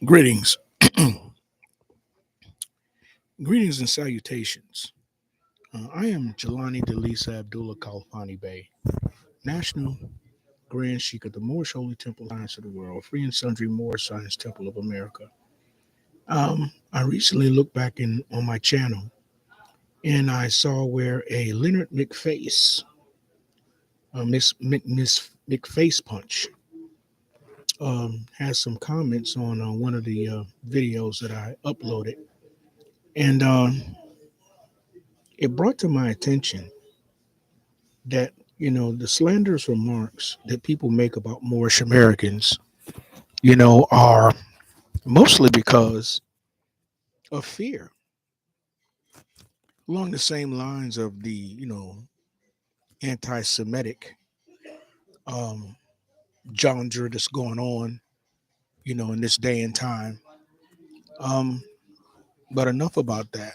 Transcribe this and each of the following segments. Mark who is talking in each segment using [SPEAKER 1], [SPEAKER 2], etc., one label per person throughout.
[SPEAKER 1] Greetings, greetings and salutations. I am Jelani Delisa Abdullah Khalfani Bey, National Grand Sheikh of the Moorish Holy Temple Science of the World, Free and Sundry Moorish Science Temple of America. I recently looked back in on my channel and I saw where a Lenard Miss McFacepunch, has some comments on one of the videos that I uploaded, and it brought to my attention that the slanderous remarks that people make about Moorish Americans, are mostly because of fear, along the same lines of the anti-Semitic um, genre that's going on, in this day and time. Um, but enough about that.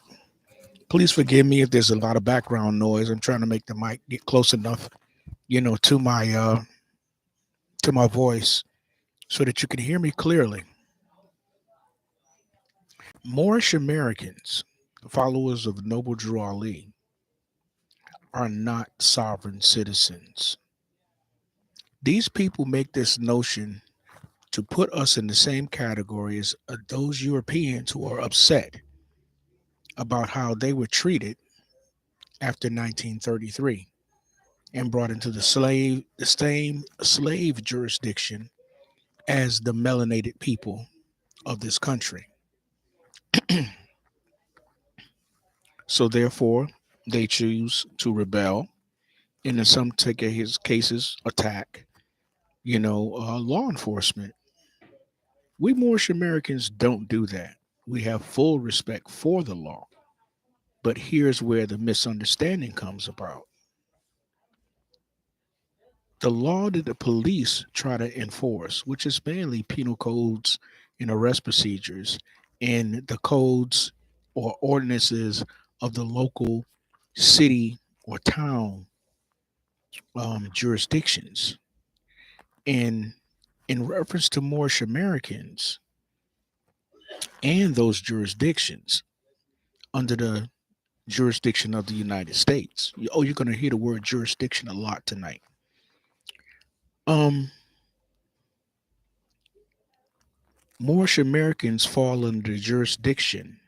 [SPEAKER 1] Please forgive me if there's a lot of background noise. I'm trying to make the mic get close enough, to my voice so that you can hear me clearly. Moorish Americans, followers of Noble Drew Ali, are not sovereign citizens. These people make this notion to put us in the same category as those Europeans who are upset about how they were treated after 1933 and brought into the same slave jurisdiction as the melanated people of this country. So therefore, they choose to rebel and in some cases attack, law enforcement. We Moorish Americans don't do that. We have full respect for the law. But here's where the misunderstanding comes about. The law that the police try to enforce, which is mainly penal codes and arrest procedures, and the codes or ordinances of the local city or town jurisdictions. And in reference to Moorish Americans and those jurisdictions under the jurisdiction of the United States. Oh, you're going to hear the word jurisdiction a lot tonight. Um, Moorish Americans fall under the jurisdiction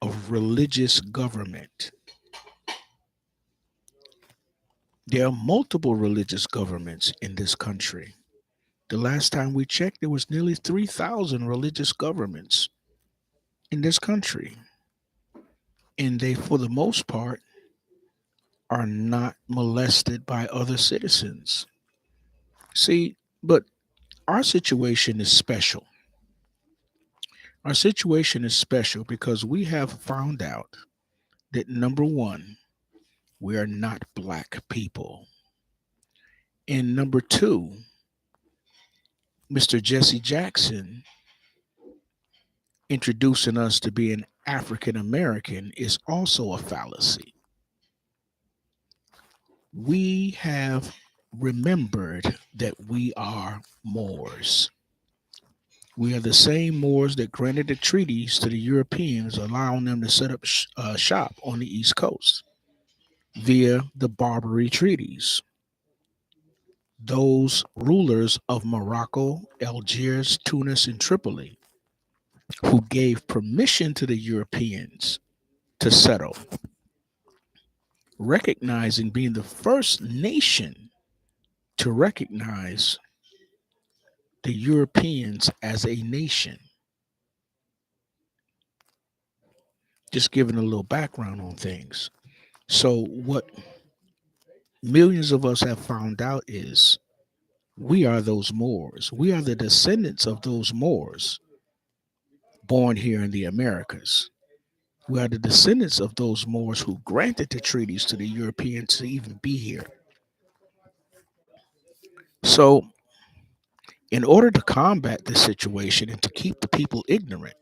[SPEAKER 1] of religious government. There are multiple religious governments in this country. The last time we checked, there was nearly 3,000 religious governments in this country. And they, for the most part, are not molested by other citizens. See, but our situation is special. Our situation is special because we have found out that number one, we are not black people. And number two, Mr. Jesse Jackson introducing us to being African American is also a fallacy. We have remembered that we are Moors. We are the same Moors that granted the treaties to the Europeans, allowing them to set up shop on the East Coast via the Barbary treaties. Those rulers of Morocco, Algiers, Tunis, and Tripoli who gave permission to the Europeans to settle, recognizing being the first nation to recognize the Europeans as a nation. Just giving a little background on things. So, what millions of us have found out is we are those Moors. We are the descendants of those Moors born here in the Americas. We are the descendants of those Moors who granted the treaties to the Europeans to even be here. So, in order to combat this situation and to keep the people ignorant,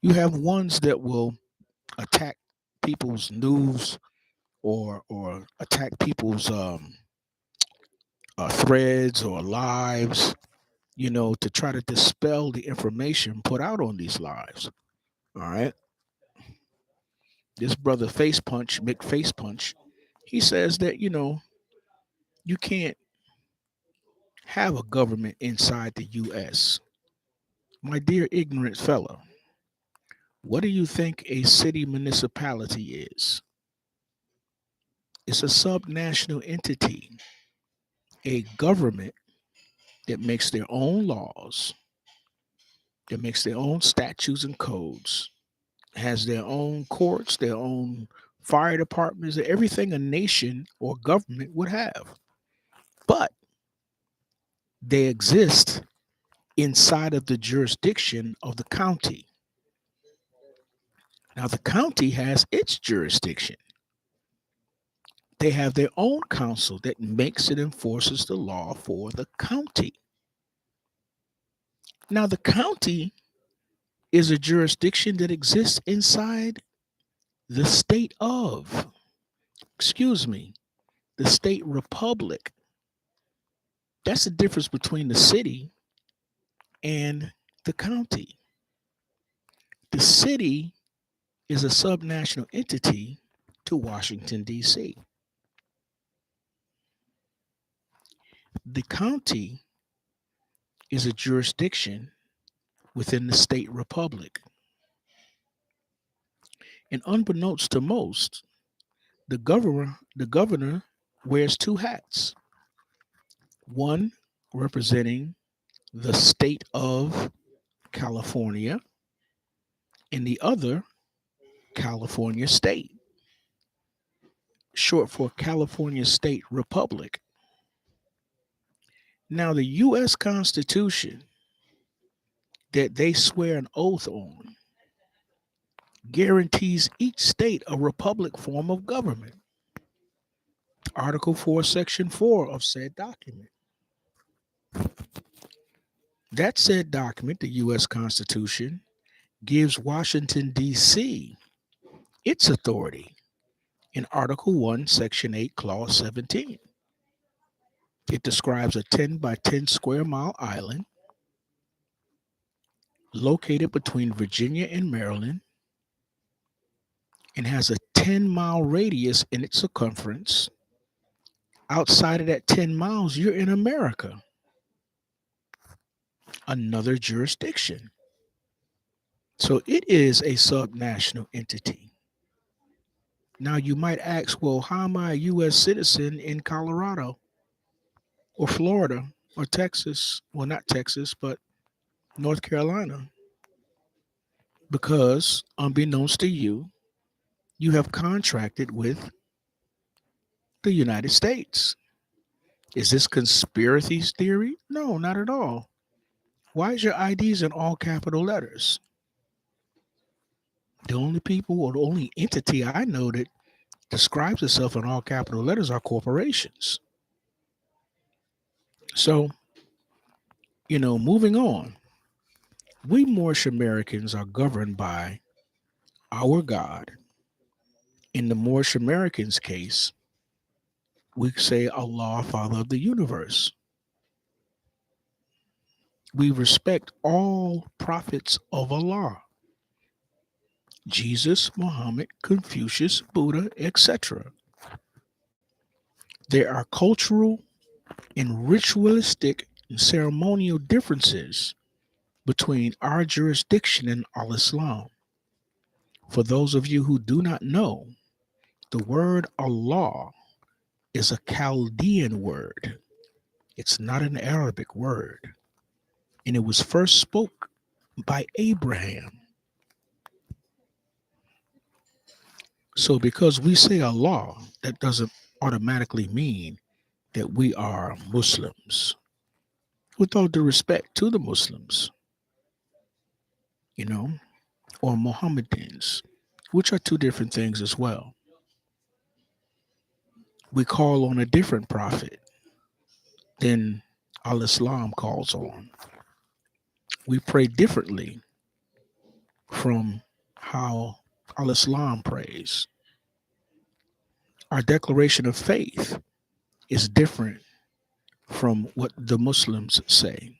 [SPEAKER 1] you have ones that will attack people's news or attack people's threads or lives to try to dispel the information put out on these lives. All right. This brother Face Punch, McFacepunch, he says that, you can't have a government inside the US. My dear ignorant fellow, what do you think a city municipality is? It's a subnational entity, a government that makes their own laws, that makes their own statutes and codes, has their own courts, their own fire departments, everything a nation or government would have. But they exist inside of the jurisdiction of the county. Now, the county has its jurisdiction. They have their own council that makes and enforces the law for the county. Now, the county is a jurisdiction that exists inside the state of, excuse me, the state republic. That's the difference between the city and the county. The city is a subnational entity to Washington, D.C. The county is a jurisdiction within the state republic. And unbeknownst to most, the governor wears two hats. One representing the state of California, and the other California State, short for California State Republic. Now, the U.S. Constitution that they swear an oath on guarantees each state a republic form of government. Article 4, Section 4 of said document. That said document, the U.S. Constitution, gives Washington, D.C. its authority in Article 1, Section 8, Clause 17. It describes a 10 by 10 square mile island located between Virginia and Maryland and has a 10-mile radius in its circumference. Outside of that 10 miles, you're in America, another jurisdiction. So it is a subnational entity. Now you might ask, well, how am I a U.S. citizen in Colorado or Florida or Texas? Well, not Texas, but North Carolina. Because unbeknownst to you, you have contracted with the United States. Is this conspiracy theory? No, not at all. Why is your IDs in all capital letters? The only people or the only entity I know that describes itself in all capital letters are corporations. So, moving on, we Moorish Americans are governed by our God. In the Moorish Americans case, we say Allah, Father of the universe. We respect all prophets of Allah. Jesus, Muhammad, Confucius, Buddha, etc. There are cultural and ritualistic and ceremonial differences between our jurisdiction and Al-Islam. For those of you who do not know, the word Allah is a Chaldean word. It's not an Arabic word. And it was first spoke by Abraham. So because we say Allah, that doesn't automatically mean that we are Muslims. With all due respect to the Muslims, or Mohammedans, which are two different things as well. We call on a different prophet than Al-Islam calls on. We pray differently from how Al-Islam prays. Our declaration of faith is different from what the Muslims say.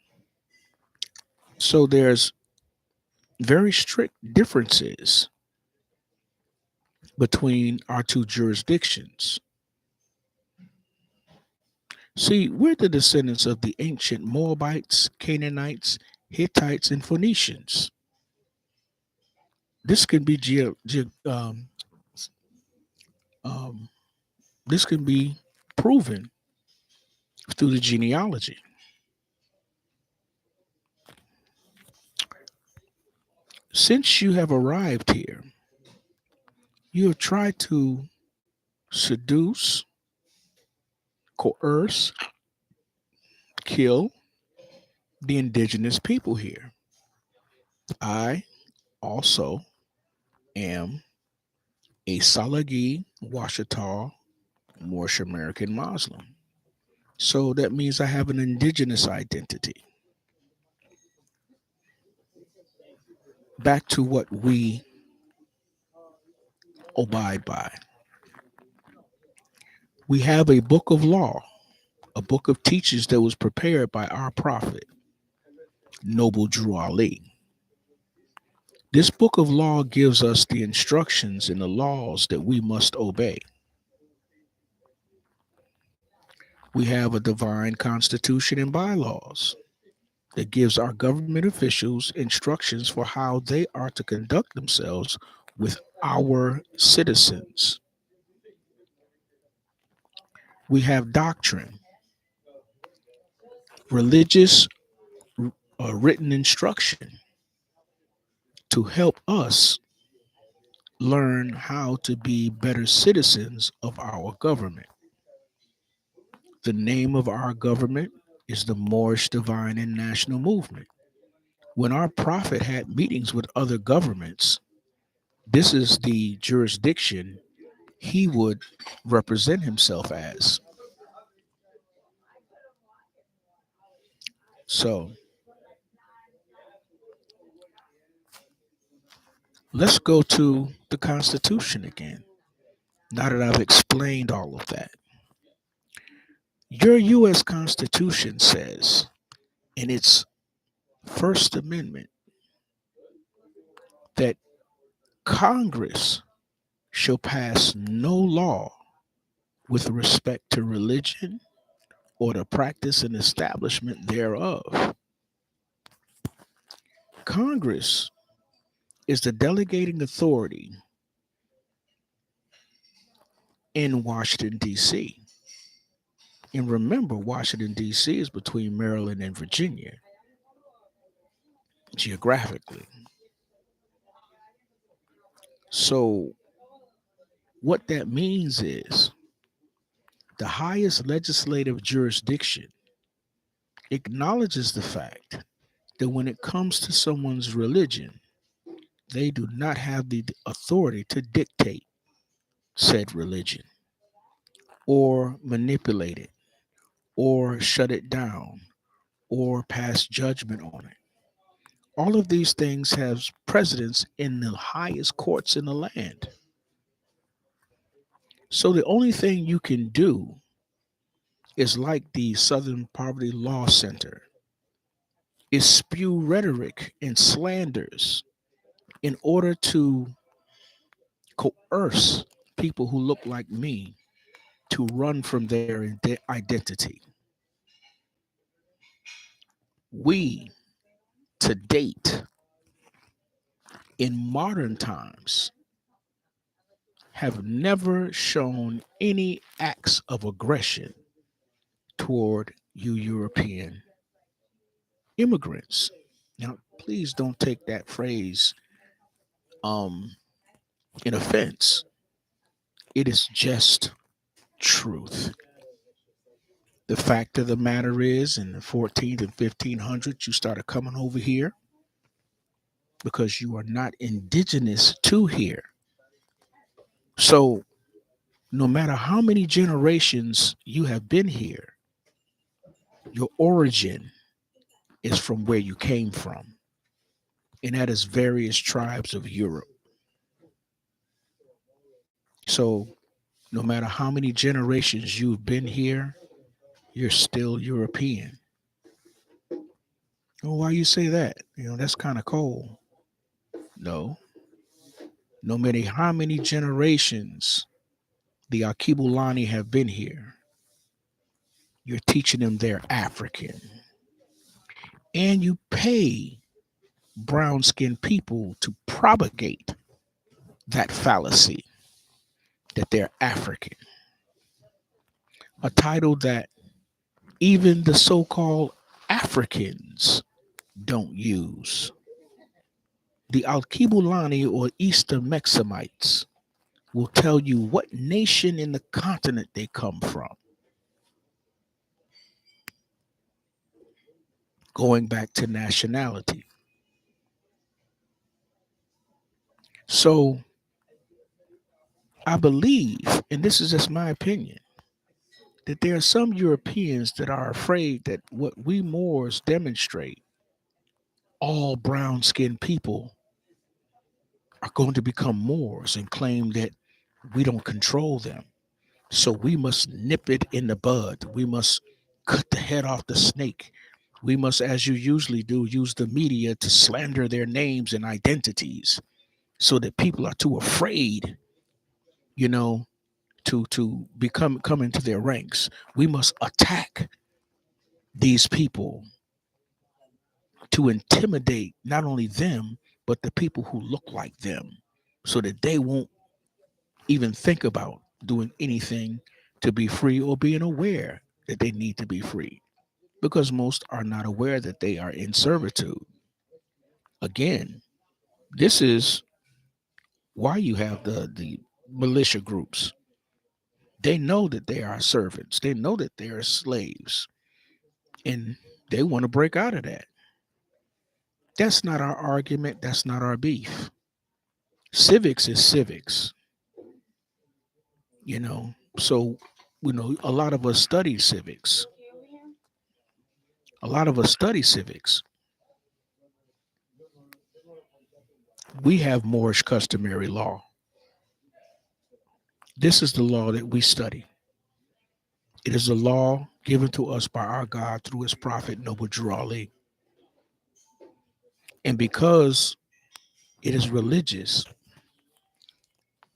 [SPEAKER 1] So there's very strict differences between our two jurisdictions. See, we're the descendants of the ancient Moabites, Canaanites, Hittites, and Phoenicians. This can be um, this can be proven through the genealogy. Since you have arrived here, you have tried to seduce, coerce, kill the indigenous people here. I also am a Salagi Washita Moorish American Muslim. So that means I have an indigenous identity. Back to what we abide by. We have a book of law, a book of teachings that was prepared by our prophet, Noble Drew Ali. This book of law gives us the instructions and the laws that we must obey. We have a divine constitution and bylaws that gives our government officials instructions for how they are to conduct themselves with our citizens. We have doctrine, religious written instruction to help us learn how to be better citizens of our government. The name of our government is the Moorish Divine and National Movement. When our prophet had meetings with other governments, this is the jurisdiction he would represent himself as. So let's go to the Constitution again. Now that I've explained all of that, your U.S. Constitution says in its First Amendment that Congress shall pass no law with respect to religion or the practice and establishment thereof. Congress is the delegating authority in Washington, D.C. And remember, Washington, D.C. is between Maryland and Virginia geographically. So, what that means is the highest legislative jurisdiction acknowledges the fact that when it comes to someone's religion, they do not have the authority to dictate said religion or manipulate it or shut it down or pass judgment on it. All of these things have precedence in the highest courts in the land. So the only thing you can do is like the Southern Poverty Law Center is spew rhetoric and slanders in order to coerce people who look like me to run from their identity. We, to date, in modern times, have never shown any acts of aggression toward you European immigrants. Now, please don't take that phrase um, in offense. It is just truth. The fact of the matter is, in the 14th and 1500s, you started coming over here because you are not indigenous to here. So, no matter how many generations you have been here, your origin is from where you came from, and that is various tribes of Europe. So, no matter how many generations you've been here, you're still European. Oh, why you say that? That's kind of cold. No, no matter how many generations the Akibulani have been here, you're teaching them they're African. And you pay brown skinned people to propagate that fallacy that they're African, a title that even the so called Africans don't use. The Alkibulani or Eastern Mexamites will tell you what nation in the continent they come from, going back to nationality. So I believe, and this is just my opinion, that there are some Europeans that are afraid that what we Moors demonstrate, all brown skinned people are going to become Moors and claim that we don't control them. So we must nip it in the bud. We must cut the head off the snake. We must, as you usually do, use the media to slander their names and identities so that people are too afraid, you know, to become come into their ranks. We must attack these people to intimidate not only them, but the people who look like them so that they won't even think about doing anything to be free or being aware that they need to be free because most are not aware that they are in servitude. Again, this is why you have the militia groups. They know that they are servants, they know that they are slaves, and they want to break out of that. That's not our argument, that's not our beef. Civics is civics, you know. So, a lot of us study civics. A lot of us study civics. We have Moorish customary law. This is the law that we study. It is a law given to us by our God through his prophet Noble Drew Ali. And because it is religious,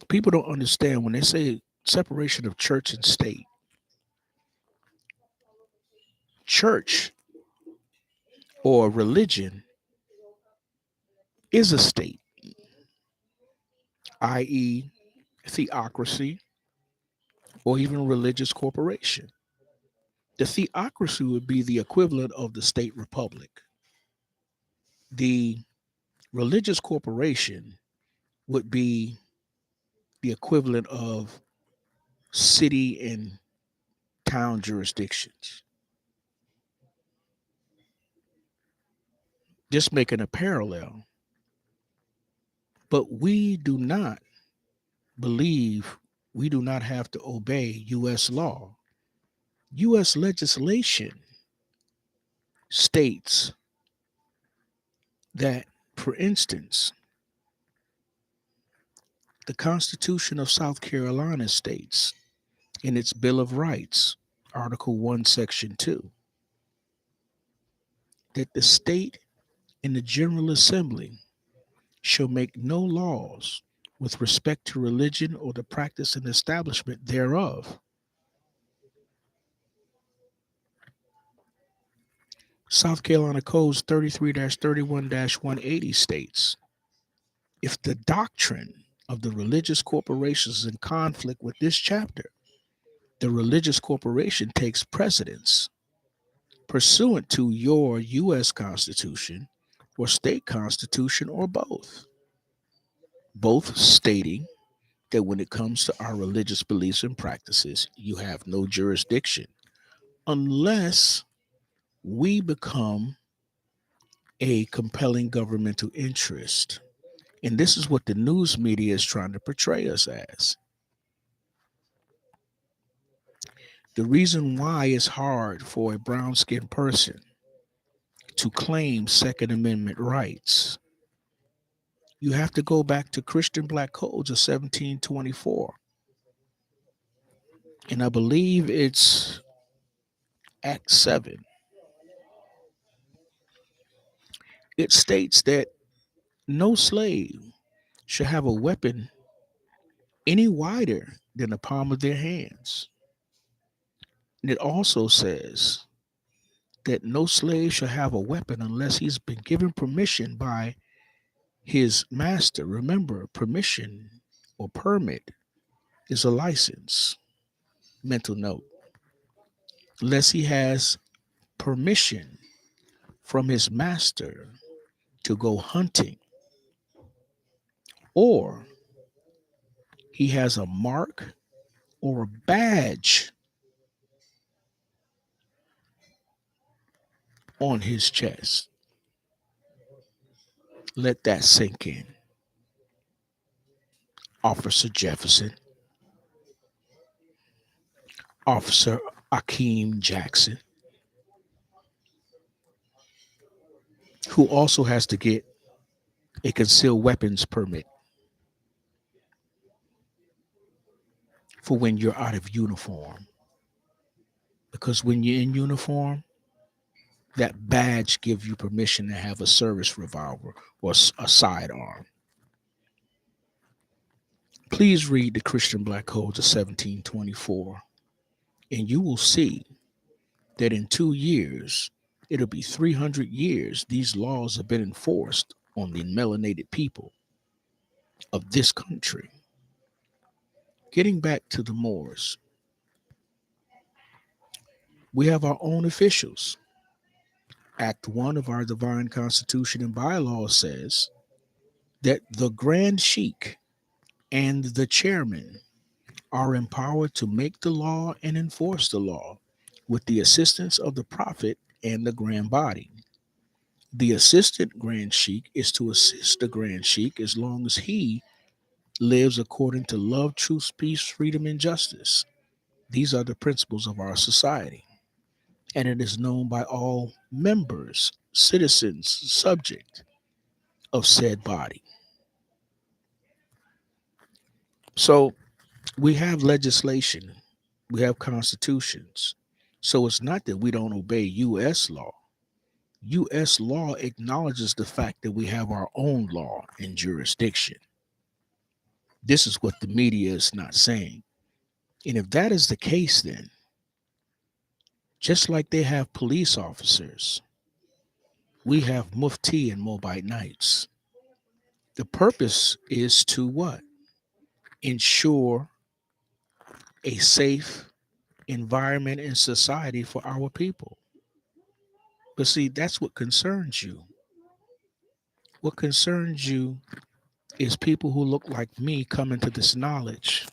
[SPEAKER 1] people don't understand when they say separation of church and state. Church or religion is a state, i.e., theocracy or even religious corporation. The theocracy would be the equivalent of the state republic. The religious corporation would be the equivalent of city and town jurisdictions. Just making a parallel. But we do not believe we do not have to obey U.S. law. U.S. legislation states that, for instance, the Constitution of South Carolina states in its Bill of Rights, Article 1, Section 2, that the state and the General Assembly shall make no laws with respect to religion or the practice and establishment thereof. South Carolina Codes 33-31 180 states if the doctrine of the religious corporations is in conflict with this chapter, the religious corporation takes precedence pursuant to your U.S. Constitution or state constitution or both stating that when it comes to our religious beliefs and practices, you have no jurisdiction unless we become a compelling governmental interest. And this is what the news media is trying to portray us as. The reason why it's hard for a brown skinned person to claim Second Amendment rights, you have to go back to Christian Black Codes of 1724. And I believe it's Act 7. It states that no slave should have a weapon any wider than the palm of their hands. And it also says that no slave shall have a weapon unless he's been given permission by his master. Remember, permission or permit is a license. Mental note. Unless he has permission from his master to go hunting, or he has a mark or a badge on his chest. Let that sink in. Officer Jefferson, Officer Akeem Jackson, who also has to get a concealed weapons permit for when you're out of uniform. Because when you're in uniform, that badge gives you permission to have a service revolver or a sidearm. Please read the Christian Black Codes of 1724, and you will see that in 2 years, it'll be 300 years these laws have been enforced on the melanated people of this country. Getting back to the Moors, we have our own officials. Act 1 of our divine constitution and bylaws says that the Grand Sheik and the chairman are empowered to make the law and enforce the law with the assistance of the prophet and the grand body. The assistant Grand Sheik is to assist the Grand Sheik as long as he lives according to love, truth, peace, freedom, and justice. These are the principles of our society, and it is known by all members, citizens, subject of said body. So we have legislation, we have constitutions. So it's not that we don't obey U.S. law. U.S. law acknowledges the fact that we have our own law and jurisdiction. This is what the media is not saying. And if that is the case, then just like they have police officers, we have Mufti and Mobite Knights. The purpose is to what? Ensure a safe environment and society for our people. But see, that's what concerns you. What concerns you is people who look like me coming to this knowledge,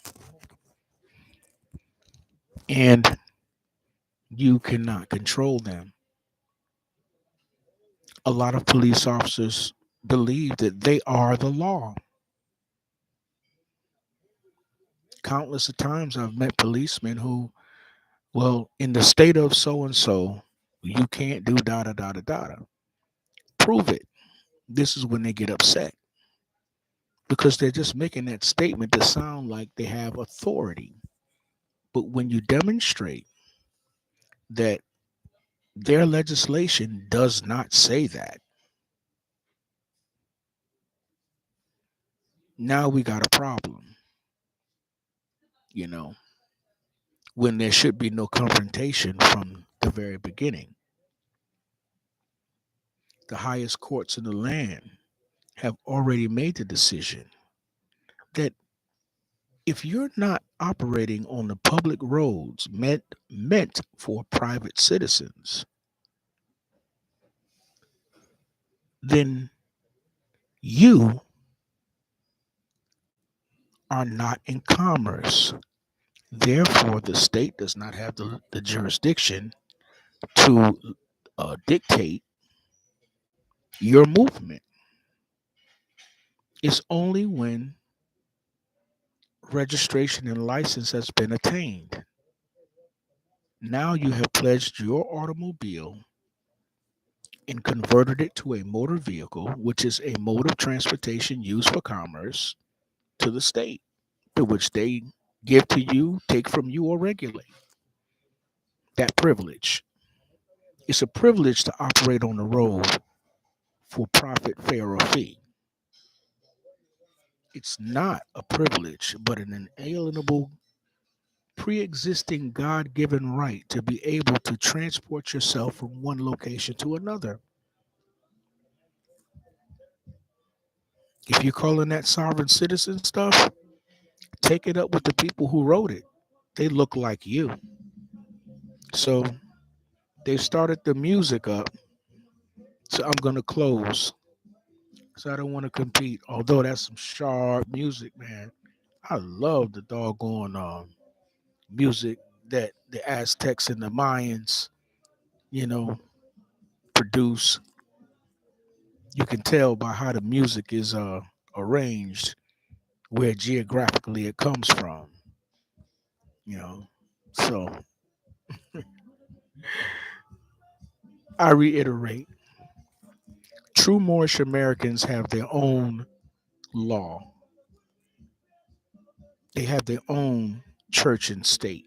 [SPEAKER 1] and you cannot control them. A lot of police officers believe that they are the law. Countless of times I've met policemen who, well, in the state of so and so, you can't do da da da da da. Prove it. This is when they get upset because they're just making that statement to sound like they have authority. But when you demonstrate that their legislation does not say that, now we got a problem, you know, when there should be no confrontation from the very beginning. The highest courts in the land have already made the decision that if you're not operating on the public roads meant for private citizens, then you are not in commerce. Therefore, the state does not have the jurisdiction to dictate your movement. It's only when registration and license has been attained. Now you have pledged your automobile and converted it to a motor vehicle, which is a mode of transportation used for commerce, to the state, to which they give to you, take from you, or regulate. That privilege. It's a privilege to operate on the road for profit, fare, or fee. It's not a privilege, but an inalienable, pre existing God given right to be able to transport yourself from one location to another. If you're calling that sovereign citizen stuff, take it up with the people who wrote it. They look like you. So they started the music up. So I'm going to close because I don't want to compete. Although that's some sharp music, man. I love the doggone music that the Aztecs and the Mayans, you know, produce. You can tell by how the music is arranged where geographically it comes from, you know. So I reiterate, true Moorish Americans have their own law. They have their own church and state.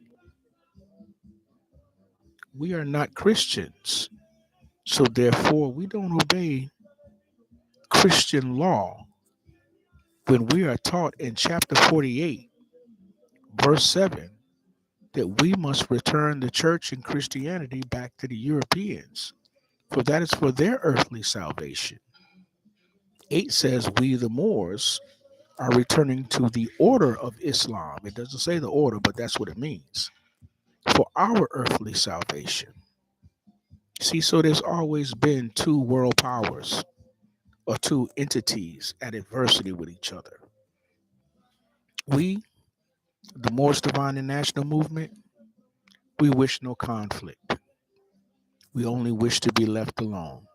[SPEAKER 1] We are not Christians, so therefore we don't obey Christian law when we are taught in chapter 48, verse 7, that we must return the church and Christianity back to the Europeans, for that is for their earthly salvation. 8 says, we, the Moors, are returning to the order of Islam. It doesn't say the order, but that's what it means. For our earthly salvation. See, so there's always been two world powers or two entities at adversity with each other. We, the Moorish Divine and National Movement, we wish no conflict. We only wish to be left alone.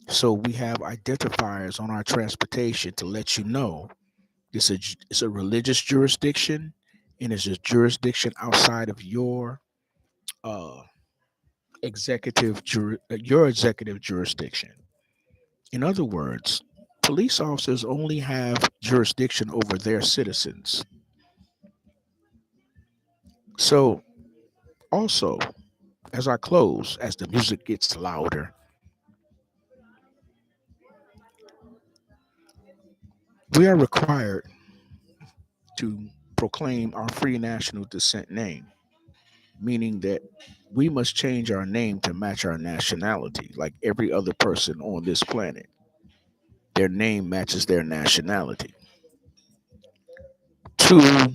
[SPEAKER 1] So we have identifiers on our transportation to let you know it's a religious jurisdiction and it's a jurisdiction outside of uh, your executive jurisdiction. In other words, police officers only have jurisdiction over their citizens. So also, as I close, as the music gets louder, we are required to proclaim our free national descent name, meaning that we must change our name to match our nationality, like every other person on this planet. Their name matches their nationality. To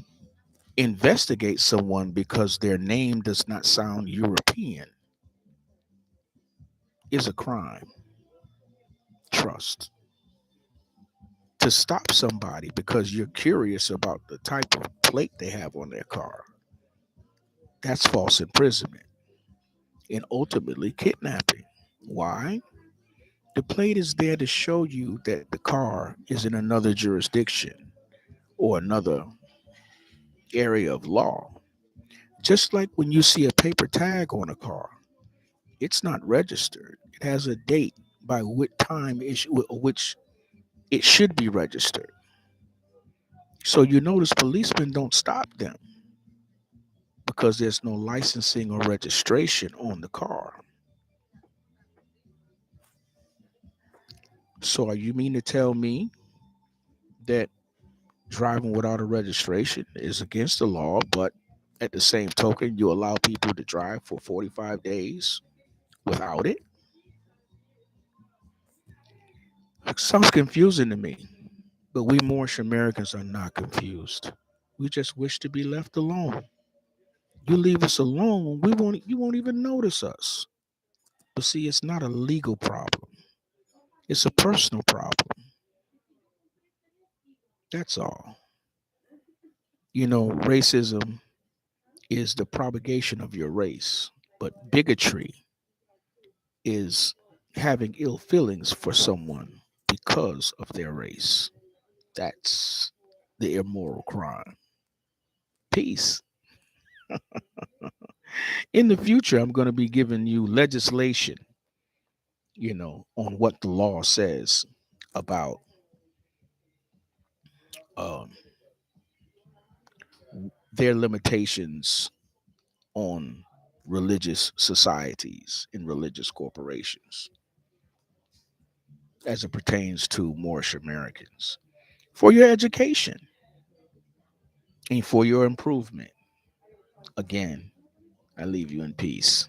[SPEAKER 1] investigate someone because their name does not sound European is a crime. Trust. To stop somebody because you're curious about the type of plate they have on their car, that's false imprisonment and ultimately kidnapping. Why? The plate is there to show you that the car is in another jurisdiction or another area of law. Just like when you see a paper tag on a car, it's not registered. It has a date by which it should be registered. So you notice policemen don't stop them because there's no licensing or registration on the car. So are you mean to tell me that driving without a registration is against the law, but at the same token, you allow people to drive for 45 days without it? It sounds confusing to me, but we Moorish Americans are not confused. We just wish to be left alone. You leave us alone, you won't even notice us. But see, it's not a legal problem. It's a personal problem. That's all. Racism is the propagation of your race, but bigotry is having ill feelings for someone because of their race. That's the immoral crime. Peace. In the future, I'm going to be giving you legislation, on what the law says about um, their limitations on religious societies and religious corporations. as it pertains to Moorish Americans for your education and for your improvement. Again, I leave you in peace.